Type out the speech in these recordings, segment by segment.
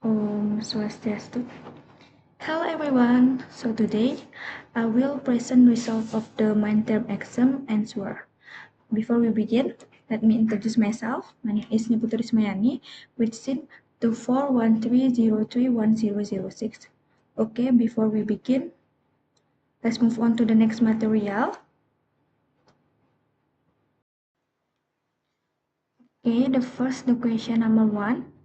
Om Swastiastu. Hello everyone. So today I will present results of the midterm exam answer. Before we begin, let me introduce myself. My name is Niputri Ismayani with SIN 2413031006. Okay, before we begin, let's move on to the next material. Okay, the question number 1.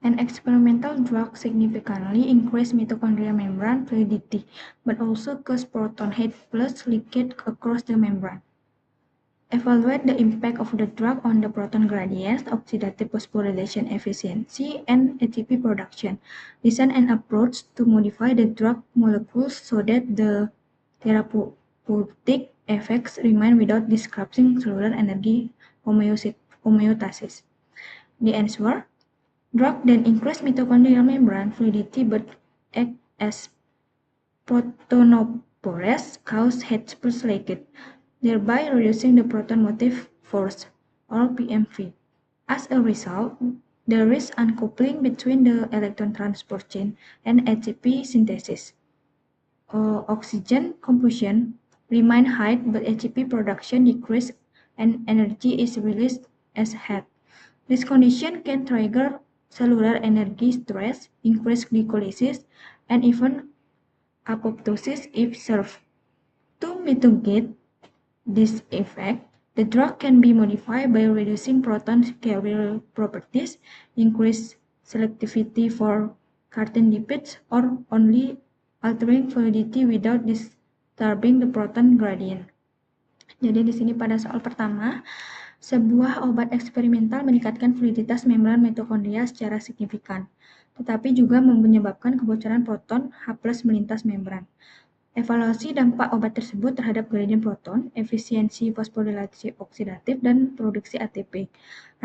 An experimental drug significantly increased mitochondrial membrane fluidity, but also caused proton H plus leakage across the membrane. Evaluate the impact of the drug on the proton gradients, oxidative phosphorylation efficiency, and ATP production. Design an approach to modify the drug molecules so that the therapeutic effects remain without disrupting cellular energy homeostasis. The answer: drug then increase mitochondrial membrane fluidity but act as protonophores, cause H plus leakage, thereby reducing the proton motive force, or PMV. As a result, there is uncoupling between the electron transport chain and ATP synthesis. Oxygen combustion remains high, but ATP production decreases and energy is released as heat. This condition can trigger cellular energy stress, increase glycolysis, and even apoptosis if served. To mitigate this effect, the drug can be modified by reducing proton carrier properties, increase selectivity for certain lipids, or only altering fluidity without disturbing the proton gradient. Jadi di sini pada soal pertama, sebuah obat eksperimental meningkatkan fluiditas membran mitokondria secara signifikan, tetapi juga menyebabkan kebocoran proton H+ melintas membran. Evaluasi dampak obat tersebut terhadap gradien proton, efisiensi fosforilasi oksidatif, dan produksi ATP.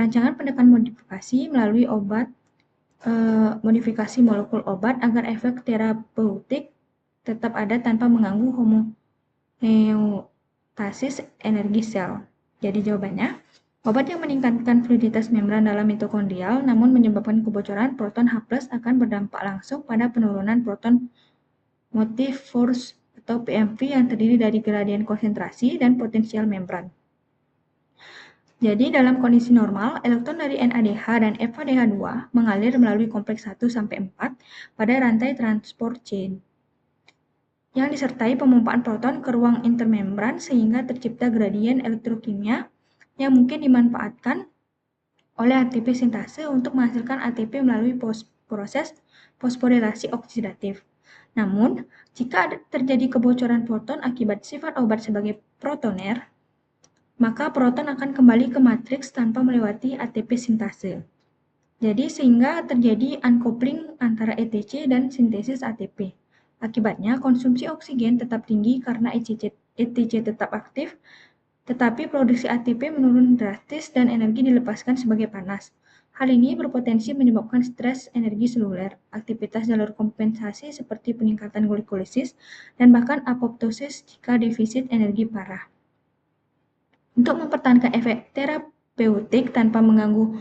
Rancangan pendekatan modifikasi melalui modifikasi molekul obat agar efek terapeutik tetap ada tanpa mengganggu homeostasis energi sel. Jadi jawabannya, obat yang meningkatkan fluiditas membran dalam mitokondrial namun menyebabkan kebocoran proton H+ akan berdampak langsung pada penurunan proton motive force atau PMV yang terdiri dari gradien konsentrasi dan potensial membran. Jadi dalam kondisi normal, elektron dari NADH dan FADH2 mengalir melalui kompleks 1 sampai 4 pada rantai transport chain yang disertai pemumpaan proton ke ruang intermembran sehingga tercipta gradien elektrokimia yang mungkin dimanfaatkan oleh ATP sintase untuk menghasilkan ATP melalui proses fosforilasi oksidatif. Namun, jika terjadi kebocoran proton akibat sifat obat sebagai protoner, maka proton akan kembali ke matriks tanpa melewati ATP sintase. Jadi, sehingga terjadi uncoupling antara ETC dan sintesis ATP. Akibatnya, konsumsi oksigen tetap tinggi karena ETC tetap aktif, tetapi produksi ATP menurun drastis dan energi dilepaskan sebagai panas. Hal ini berpotensi menyebabkan stres energi seluler, aktivitas jalur kompensasi seperti peningkatan glikolisis, dan bahkan apoptosis jika defisit energi parah. Untuk mempertahankan efek terapeutik tanpa mengganggu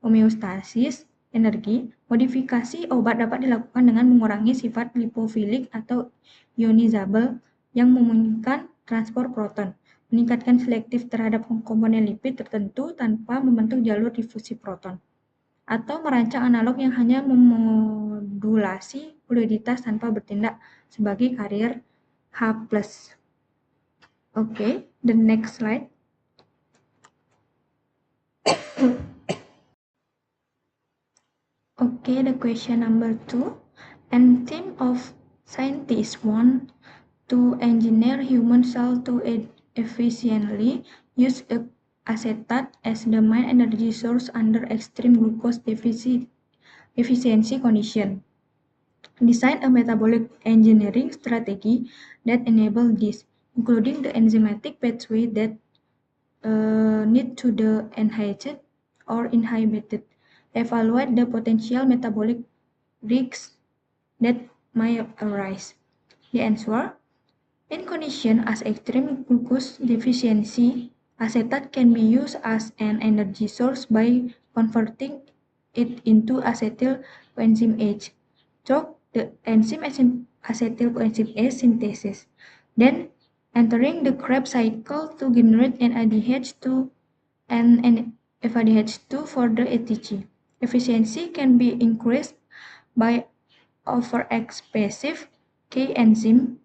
homeostasis energi, modifikasi obat dapat dilakukan dengan mengurangi sifat lipofilik atau ionizable yang memungkinkan transport proton, meningkatkan selektif terhadap komponen lipid tertentu tanpa membentuk jalur difusi proton, atau merancang analog yang hanya memodulasi fluiditas tanpa bertindak sebagai karier H+. Okay, the next slide. Okay, the question number 2. A team of scientists want to engineer human cells to efficiently use acetate as the main energy source under extreme glucose deficiency condition. Design a metabolic engineering strategy that enables this, including the enzymatic pathway that need to be enhanced or inhibited. Evaluate the potential metabolic risks that may arise. The answer: in conditions as extreme glucose deficiency, acetate can be used as an energy source by converting it into acetyl coenzyme H through the enzyme acetyl coenzyme H synthesis, then entering the Krebs cycle to generate NADH2 and FADH2 for the ATG. Efficiency can be increased by overexpressive K enzyme,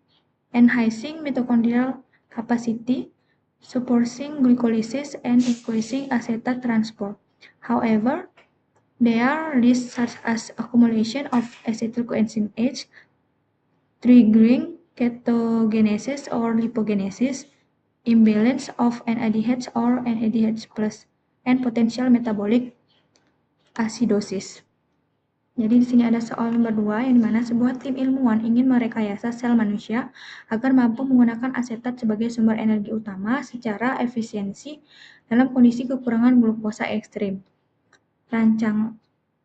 enhancing mitochondrial capacity, suppressing glycolysis, and increasing acetate transport. However, there are risks such as accumulation of acetyl coenzyme H, triggering ketogenesis or lipogenesis, imbalance of NADH or NADH+, and potential metabolic acidosis. Jadi di sini ada soal nomor 2 yang dimana sebuah tim ilmuwan ingin merekayasa sel manusia agar mampu menggunakan asetat sebagai sumber energi utama secara efisiensi dalam kondisi kekurangan glukosa ekstrim. Rancang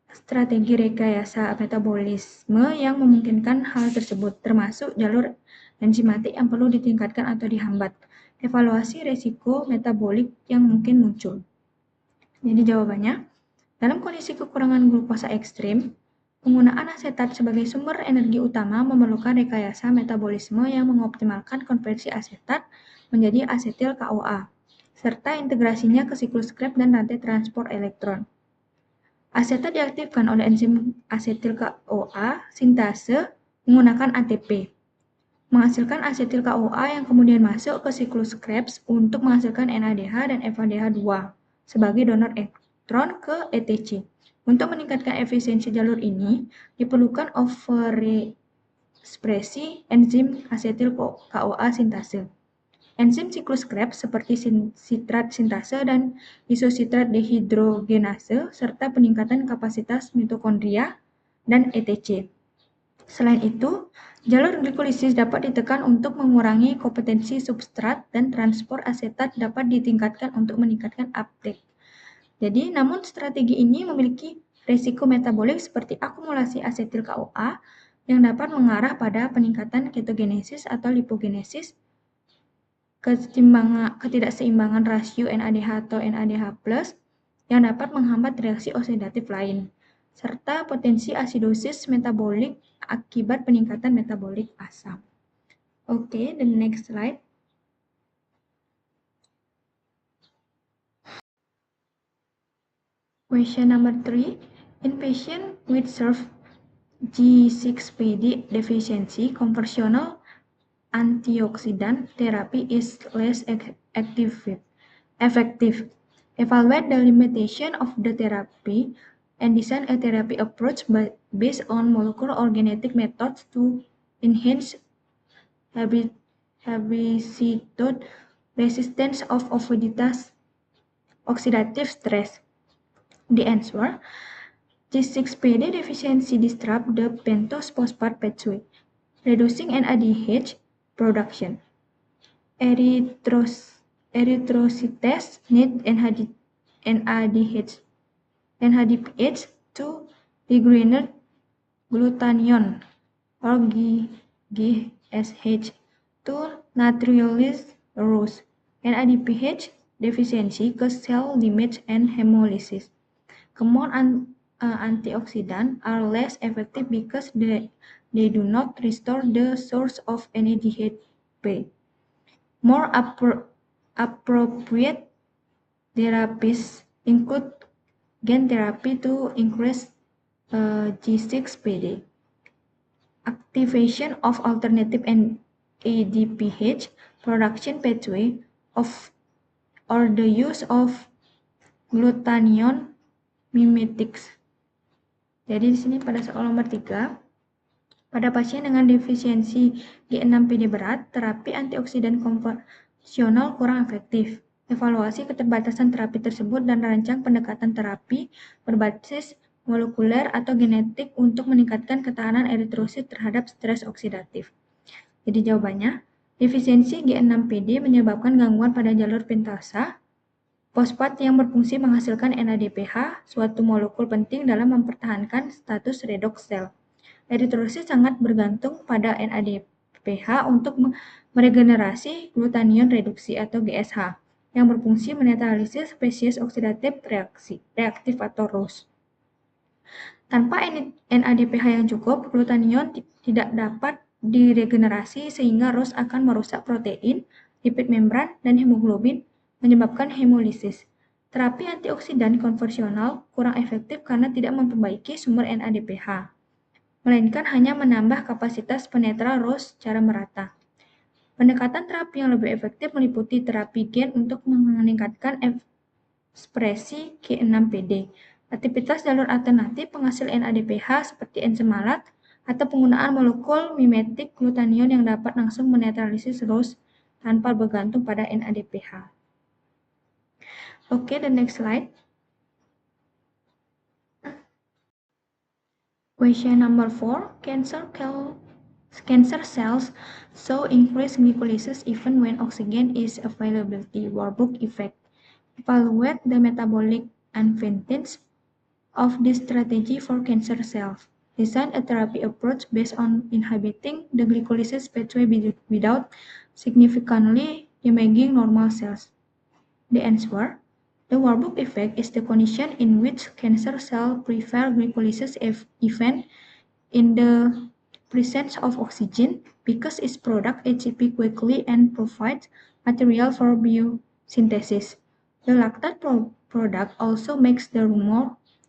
strategi rekayasa metabolisme yang memungkinkan hal tersebut, termasuk jalur enzimatik yang perlu ditingkatkan atau dihambat. Evaluasi resiko metabolik yang mungkin muncul. Jadi jawabannya, dalam kondisi kekurangan glukosa ekstrim, penggunaan asetat sebagai sumber energi utama memerlukan rekayasa metabolisme yang mengoptimalkan konversi asetat menjadi asetil KOA, serta integrasinya ke siklus Krebs dan rantai transport elektron. Asetat diaktifkan oleh enzim asetil KOA sintase menggunakan ATP, menghasilkan asetil KOA yang kemudian masuk ke siklus Krebs untuk menghasilkan NADH dan FADH2 sebagai donor elektron ke ATC. Untuk meningkatkan efisiensi jalur ini, diperlukan overekspresi enzim asetil KOA sintase. Enzim siklus Krebs seperti sitrat sintase dan isositrat dehidrogenase, serta peningkatan kapasitas mitokondria dan ATC. Selain itu, jalur glikolisis dapat ditekan untuk mengurangi kompetensi substrat dan transport asetat dapat ditingkatkan untuk meningkatkan uptake. Jadi, namun strategi ini memiliki resiko metabolik seperti akumulasi asetil KOA yang dapat mengarah pada peningkatan ketogenesis atau lipogenesis, ketidakseimbangan rasio NADH atau NADH+ yang dapat menghambat reaksi oksidatif lain, serta potensi asidosis metabolik akibat peningkatan metabolik asam. Okay, the next slide. Question number 3. In patients with served G6PD deficiency, conventional antioxidant therapy is less effective. Evaluate the limitation of the therapy and design a therapy approach based on molecular or genetic methods to enhance herbicide resistance of oxidative stress. The answer, G6PD deficiency disrupts the pentose phosphate pathway, reducing NADH production. Erythrocytes need NADPH to degrade glutathione or GSH to naturalize rose. NADPH deficiency causes cell damage and hemolysis. Common antioxidants are less effective because they do not restore the source of NADH. More appropriate therapies include gene therapy to increase G6PD, activation of alternative NADPH production pathway or the use of glutathione mimetics. Jadi di sini pada soal nomor 3, pada pasien dengan defisiensi G6PD berat, terapi antioksidan konvensional kurang efektif. Evaluasi keterbatasan terapi tersebut dan rancang pendekatan terapi berbasis molekuler atau genetik untuk meningkatkan ketahanan eritrosit terhadap stres oksidatif. Jadi jawabannya, defisiensi G6PD menyebabkan gangguan pada jalur pentasa fosfat yang berfungsi menghasilkan NADPH, suatu molekul penting dalam mempertahankan status redox sel. Eritrosit sangat bergantung pada NADPH untuk meregenerasi glutathione reduksi atau GSH, yang berfungsi menetralisir spesies oksidatif reaktif atau ROS. Tanpa NADPH yang cukup, glutation tidak dapat diregenerasi sehingga ROS akan merusak protein, lipid membran, dan hemoglobin, menyebabkan hemolisis. Terapi antioksidan konvensional kurang efektif karena tidak memperbaiki sumber NADPH, melainkan hanya menambah kapasitas penetra ROS secara merata. Pendekatan terapi yang lebih efektif meliputi terapi gen untuk meningkatkan ekspresi K6PD, aktivitas jalur alternatif penghasil NADPH seperti enzim malat, atau penggunaan molekul mimetik glutation yang dapat langsung menetralisis ROS tanpa bergantung pada NADPH. Okay, the next slide. Question number 4. Cancer cells show increased glycolysis even when oxygen is available. Warburg effect. Evaluate the metabolic advantage of this strategy for cancer cells. Design a therapy approach based on inhibiting the glycolysis pathway without significantly damaging normal cells. The answer: the Warburg effect is the condition in which cancer cells prefer glycolysis event in the presence of oxygen because its product ATP quickly and provides material for biosynthesis. The lactate product also makes the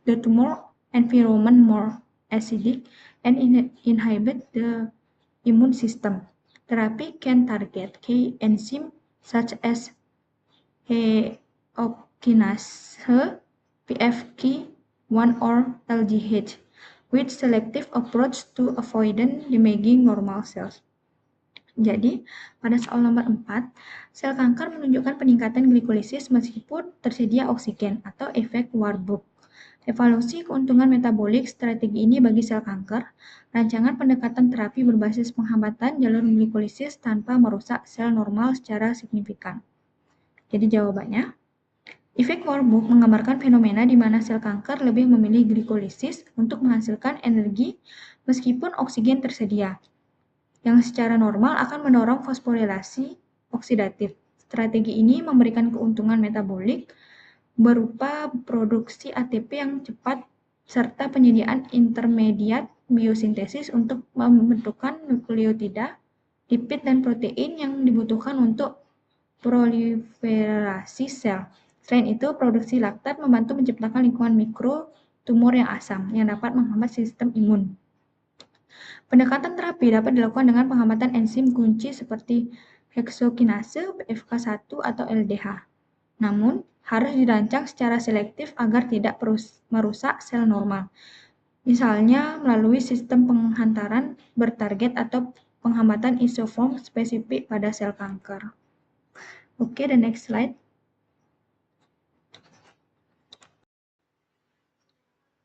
tumor environment more acidic and inhibit the immune system. Therapy can target key enzymes such as kinase, PFK1 or LGH, with selective approach to avoiding damaging normal cells. Jadi, pada soal nomor 4, sel kanker menunjukkan peningkatan glikolisis meskipun tersedia oksigen atau efek Warburg. Evaluasi keuntungan metabolik strategi ini bagi sel kanker, rancangan pendekatan terapi berbasis penghambatan jalur glikolisis tanpa merusak sel normal secara signifikan. Jadi jawabannya, efek Warburg menggambarkan fenomena di mana sel kanker lebih memilih glikolisis untuk menghasilkan energi meskipun oksigen tersedia, yang secara normal akan mendorong fosforilasi oksidatif. Strategi ini memberikan keuntungan metabolik berupa produksi ATP yang cepat serta penyediaan intermediat biosintesis untuk membentukkan nukleotida, lipid, dan protein yang dibutuhkan untuk proliferasi sel. Selain itu, produksi laktat membantu menciptakan lingkungan mikro tumor yang asam yang dapat menghambat sistem imun. Pendekatan terapi dapat dilakukan dengan penghambatan enzim kunci seperti heksokinase, PFK1, atau LDH. Namun, harus dirancang secara selektif agar tidak merusak sel normal. Misalnya melalui sistem penghantaran bertarget atau penghambatan isoform spesifik pada sel kanker. Okay, the next slide.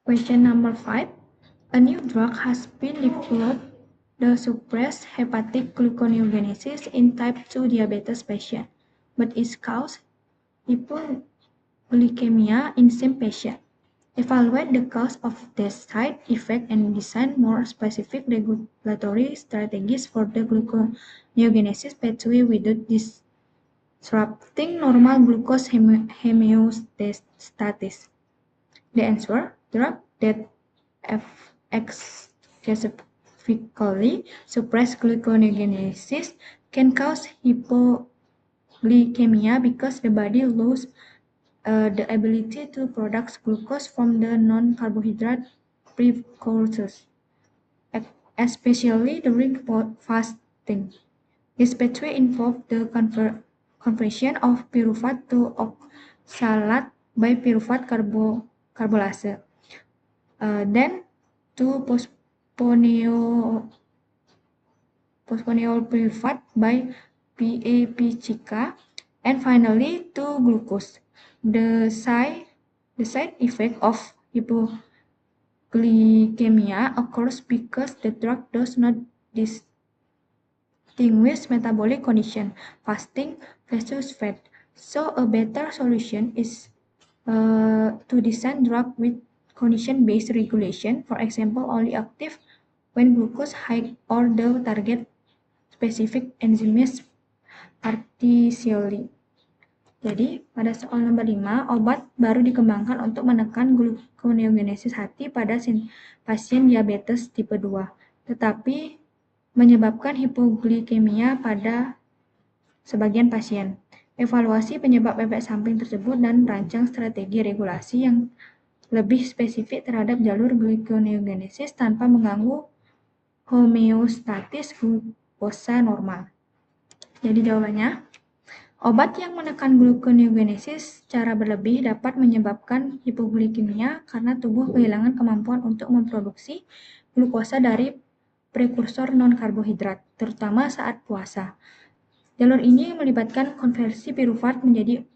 Question number 5. A new drug has been developed to suppress hepatic gluconeogenesis in type 2 diabetes patients, but it causes hypoglycemia in same patient. Evaluate the cause of this side effect and design more specific regulatory strategies for the gluconeogenesis pathway without disrupting normal glucose homeostasis. The answer: drug that excessively suppress gluconeogenesis can cause hypoglycemia because the body loses the ability to produce glucose from the non-carbohydrate precursors, especially during fasting. This pathway involves the conversion of pyruvate to oxalate by pyruvate carbolase, then to phosphoryl pyruvate by PAPCK, and finally to glucose. The side effect of hypoglycemia occurs because the drug does not distinguish metabolic condition, fasting versus fat. So a better solution is to design drug with condition-based regulation, for example, only active when glucose high or the target specific enzymes artificially. Jadi, pada soal nomor 5, obat baru dikembangkan untuk menekan gluconeogenesis hati pada pasien diabetes tipe 2, tetapi menyebabkan hipoglikemia pada sebagian pasien. Evaluasi penyebab efek samping tersebut dan rancang strategi regulasi yang lebih spesifik terhadap jalur gluconeogenesis tanpa mengganggu homeostatis glukosa normal. Jadi jawabannya, obat yang menekan gluconeogenesis secara berlebih dapat menyebabkan hipoglikemia karena tubuh kehilangan kemampuan untuk memproduksi glukosa dari prekursor non-karbohidrat, terutama saat puasa. Jalur ini melibatkan konversi pirufat menjadi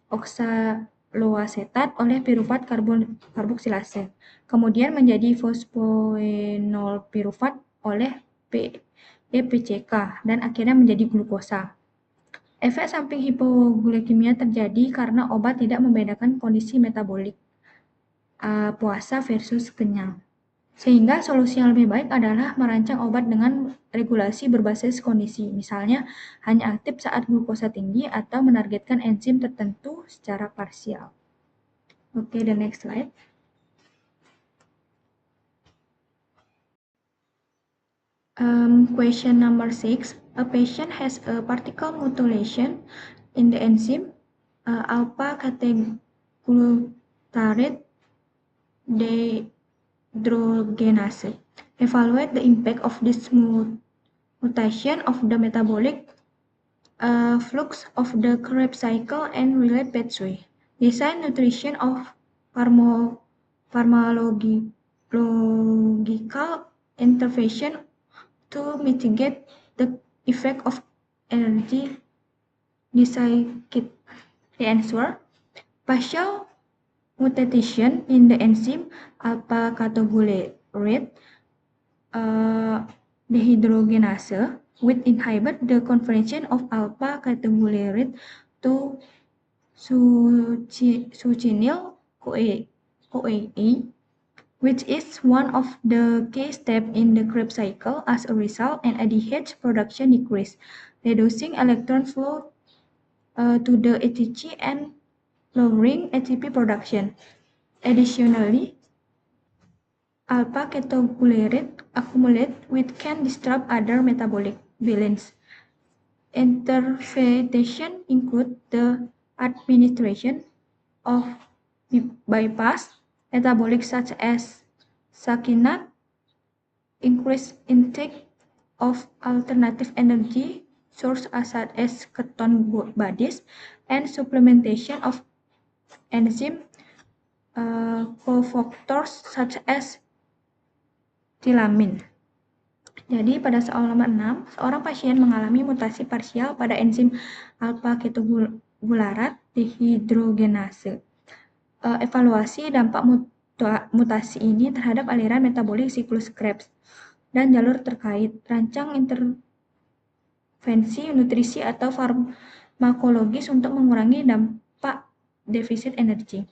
oksaloasetat oleh pirufat karboksilase, kemudian menjadi fosfoenol pirufat oleh PCK, dan akhirnya menjadi glukosa. Efek samping hipoglikemia terjadi karena obat tidak membedakan kondisi metabolik puasa versus kenyang. Sehingga solusi yang lebih baik adalah merancang obat dengan regulasi berbasis kondisi, misalnya hanya aktif saat glukosa tinggi atau menargetkan enzim tertentu secara parsial. Okay, the next slide. Question number 6. A patient has a particle mutilation in the enzyme alpha-ketoglutarate dehydrogenase. Evaluate the impact of this mutation of the metabolic flux of the Krebs cycle and relate pathway. Design nutrition of pharmacological intervention to mitigate the effect of energy deficit. The answer: partial mutation in the enzyme alpha-ketoglutarate dehydrogenase which inhibit the conversion of alpha-ketoglutarate to succinyl-CoA, which is one of the key steps in the Krebs cycle. As a result, NADH production decreases, reducing electron flow to the ATP and lowering ATP production. Additionally, alpha-ketoglutarate accumulate which can disrupt other metabolic balance. Intervention include the administration of bypass metabolic such as succinate, increased intake of alternative energy sources such as ketone bodies, and supplementation of enzyme cofactors such as tilamin. Jadi pada soal nomor 6, seorang pasien mengalami mutasi parsial pada enzim alpha-ketoglutarate dehydrogenase. Evaluasi dampak mutasi ini terhadap aliran metabolik siklus Krebs dan jalur terkait. Rancang intervensi nutrisi atau farmakologis untuk mengurangi dampak defisit energi.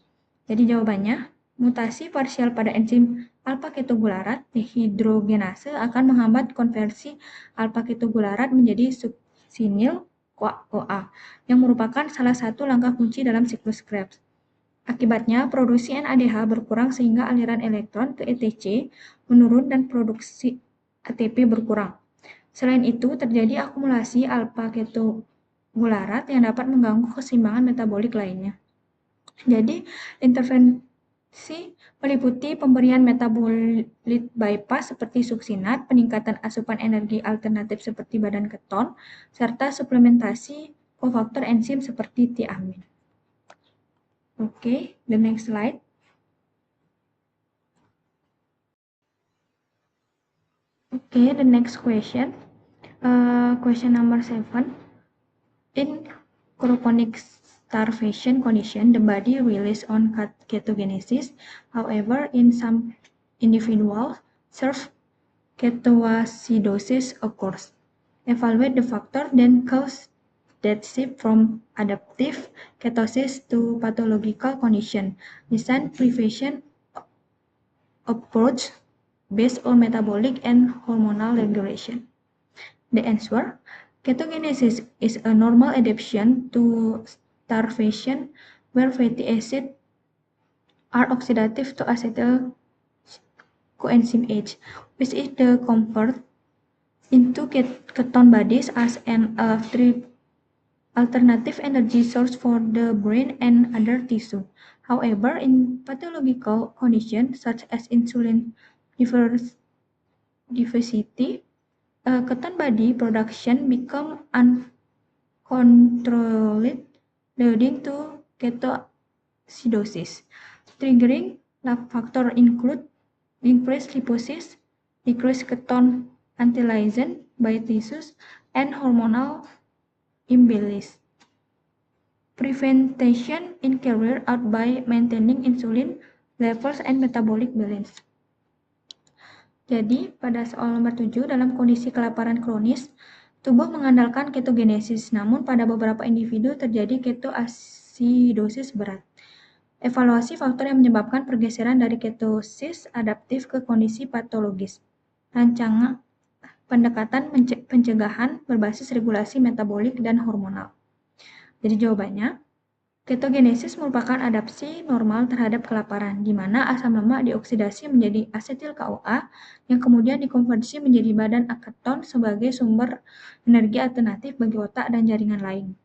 Jadi jawabannya, mutasi parsial pada enzim alpha-ketoglutarate dehydrogenase akan menghambat konversi alpha-ketoglutarate menjadi succinyl-CoA, yang merupakan salah satu langkah kunci dalam siklus Krebs. Akibatnya, produksi NADH berkurang sehingga aliran elektron ke ETC menurun dan produksi ATP berkurang. Selain itu, terjadi akumulasi alpha-ketoglutarate yang dapat mengganggu keseimbangan metabolik lainnya. Jadi, intervensi meliputi pemberian metabolit bypass seperti suksinat, peningkatan asupan energi alternatif seperti badan keton, serta suplementasi kofaktor enzim seperti tiamin. Okay, the next slide. Okay, the next question. Question number 7. In chronic starvation condition, the body relies on ketogenesis. However, in some individuals, ketoacidosis occurs. Evaluate the factor then cause that shift from adaptive ketosis to pathological condition. Design prevention approach based on metabolic and hormonal regulation. The answer: ketogenesis is a normal adaptation to starvation, where fatty acids are oxidative to acetyl coenzyme H, which is the convert into ketone bodies as an alternative energy source for the brain and other tissue. However, in pathological conditions such as insulin deficiency, ketone body production become uncontrolled, leading to ketoacidosis. Triggering factors include increased lipolysis, decreased ketone utilization by tissues, and hormonal imbalance. Prevention is carried out by maintaining insulin levels and metabolic balance. Jadi, pada soal nomor 7, dalam kondisi kelaparan kronis, tubuh mengandalkan ketogenesis, namun pada beberapa individu terjadi ketoasidosis berat. Evaluasi faktor yang menyebabkan pergeseran dari ketosis adaptif ke kondisi patologis. Rancangan pendekatan pencegahan berbasis regulasi metabolik dan hormonal. Jadi jawabannya, ketogenesis merupakan adaptasi normal terhadap kelaparan, di mana asam lemak dioksidasi menjadi asetil CoA yang kemudian dikonversi menjadi badan keton sebagai sumber energi alternatif bagi otak dan jaringan lain.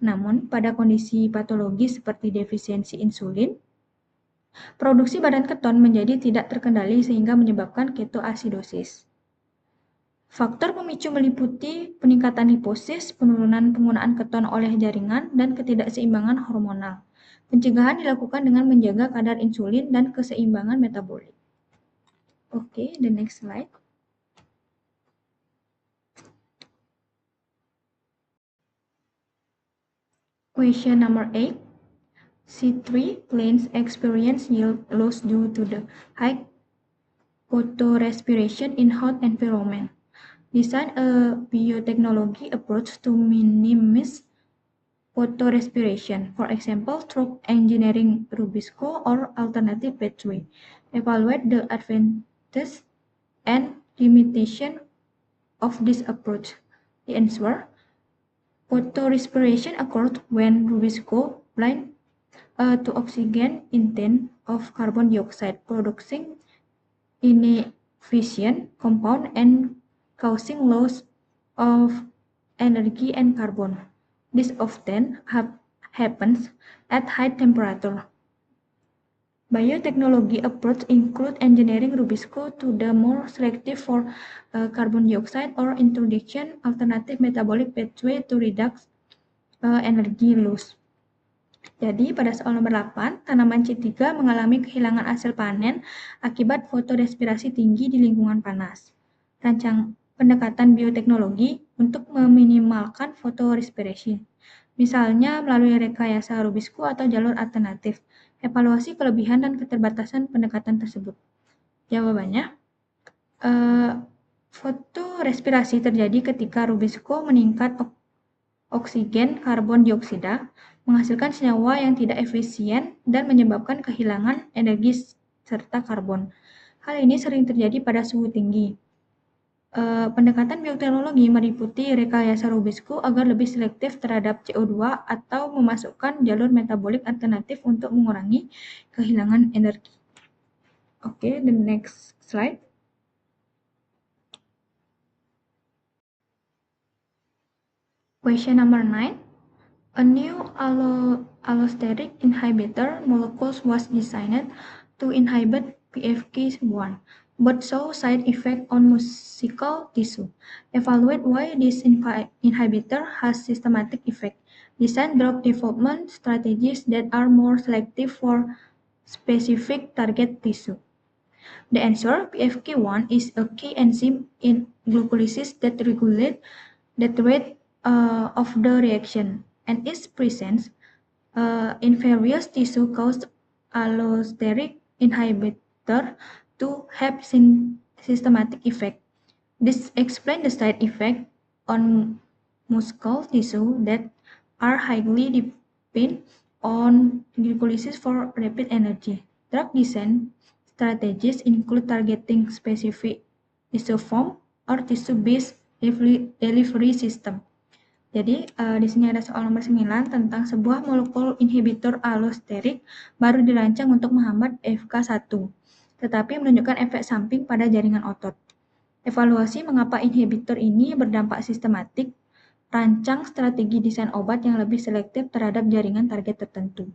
Namun, pada kondisi patologis seperti defisiensi insulin, produksi badan keton menjadi tidak terkendali sehingga menyebabkan ketoasidosis. Faktor pemicu meliputi peningkatan liposis, penurunan penggunaan keton oleh jaringan, dan ketidakseimbangan hormonal. Pencegahan dilakukan dengan menjaga kadar insulin dan keseimbangan metabolik. Okay, the next slide. Question number 8. C3 plants experience yield loss due to the high photorespiration in hot environment. Design a biotechnology approach to minimize photorespiration, for example, through engineering Rubisco or alternative pathway. Evaluate the advantages and limitation of this approach. The answer: photorespiration occurs when Rubisco binds to oxygen intake of carbon dioxide, producing inefficient compound and causing loss of energy and carbon. This often happens at high temperature. Biotechnology approach include engineering Rubisco to the more selective for carbon dioxide or introduction alternative metabolic pathway to reduce energy loss. Jadi pada soal nomor 8, tanaman C3 mengalami kehilangan hasil panen akibat fotorespirasi tinggi di lingkungan panas. Rancang pendekatan bioteknologi untuk meminimalkan fotorespirasi, misalnya melalui rekayasa Rubisco atau jalur alternatif. Evaluasi kelebihan dan keterbatasan pendekatan tersebut. Jawabannya, fotorespirasi terjadi ketika Rubisco meningkat oksigen karbon dioksida, menghasilkan senyawa yang tidak efisien dan menyebabkan kehilangan energi serta karbon. Hal ini sering terjadi pada suhu tinggi. Pendekatan bioteknologi meliputi rekayasa Rubisco agar lebih selektif terhadap CO2 atau memasukkan jalur metabolik alternatif untuk mengurangi kehilangan energi. Okay, the next slide. Question number 9. A new allosteric inhibitor molecule was designed to inhibit PFK1, but saw side effects on muscle tissue. Evaluate why this inhibitor has systematic effect. Design drug development strategies that are more selective for specific target tissue. The answer: PFK1 is a key enzyme in glucolysis that regulates the rate of the reaction, and its presence in various tissue caused allosteric inhibitor to have systematic effect. This explains the side effect on muscle tissue that are highly dependent on glycolysis for rapid energy. Drug design strategies include targeting specific isoform or tissue-based delivery system. Jadi, di sini ada soal nomor 9 tentang sebuah molekul inhibitor allosterik baru dirancang untuk menghambat FK1, tetapi menunjukkan efek samping pada jaringan otot. Evaluasi mengapa inhibitor ini berdampak sistematik, rancang strategi desain obat yang lebih selektif terhadap jaringan target tertentu.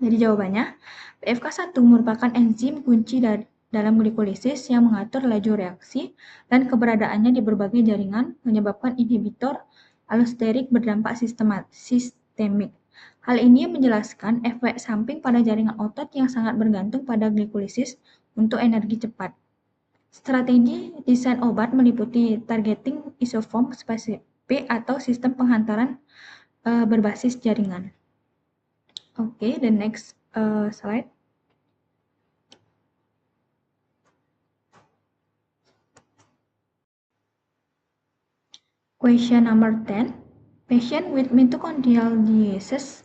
Jadi jawabannya, PFK1 merupakan enzim kunci dalam glikolisis yang mengatur laju reaksi dan keberadaannya di berbagai jaringan menyebabkan inhibitor allosterik berdampak sistemik. Hal ini menjelaskan efek samping pada jaringan otot yang sangat bergantung pada glikolisis untuk energi cepat. Strategi desain obat meliputi targeting isoform spesifik atau sistem penghantaran berbasis jaringan. Okay, the next slide. Question number 10. Patient with mitochondrial disease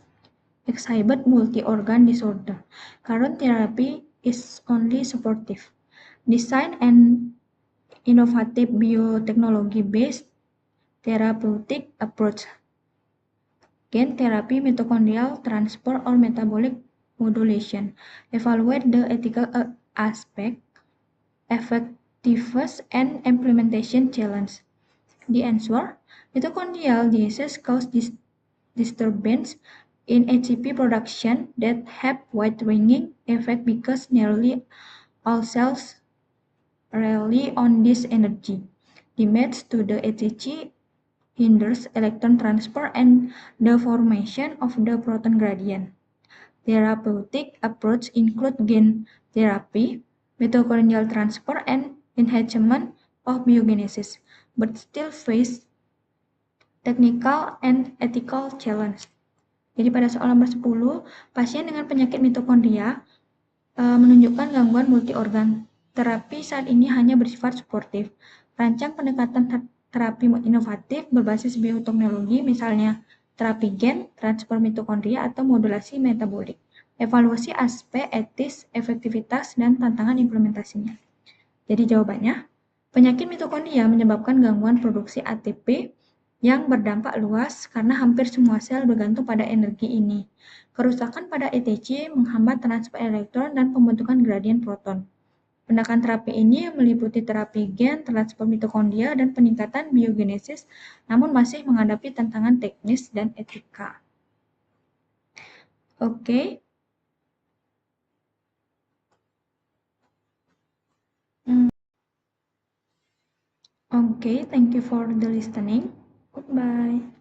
exhibit multi-organ disorder. Current therapy is only supportive. Design an innovative biotechnology-based therapeutic approach. Gene therapy, mitochondrial transport, or metabolic modulation. Evaluate the ethical aspect, effectiveness, and implementation challenge. The answer: mitochondrial diseases cause disturbance in ATP production that have wide-ranging effect because nearly all cells rely on this energy. Damage to the ATP hinders electron transport and the formation of the proton gradient. Therapeutic approaches include gene therapy, mitochondrial transport, and enhancement of biogenesis, but still face technical and ethical challenge. Jadi pada soal nomor 10, pasien dengan penyakit mitokondria menunjukkan gangguan multi organ. Terapi saat ini hanya bersifat suportif. Rancang pendekatan terapi inovatif berbasis bioteknologi, misalnya terapi gen, transfer mitokondria, atau modulasi metabolik. Evaluasi aspek etis, efektivitas, dan tantangan implementasinya. Jadi jawabannya, penyakit mitokondria menyebabkan gangguan produksi ATP yang berdampak luas karena hampir semua sel bergantung pada energi ini. Kerusakan pada ETC menghambat transfer elektron dan pembentukan gradien proton. Pendekatan terapi ini meliputi terapi gen, transfer mitokondria, dan peningkatan biogenesis, namun masih menghadapi tantangan teknis dan etika. Oke. Okay, thank you for the listening. Goodbye.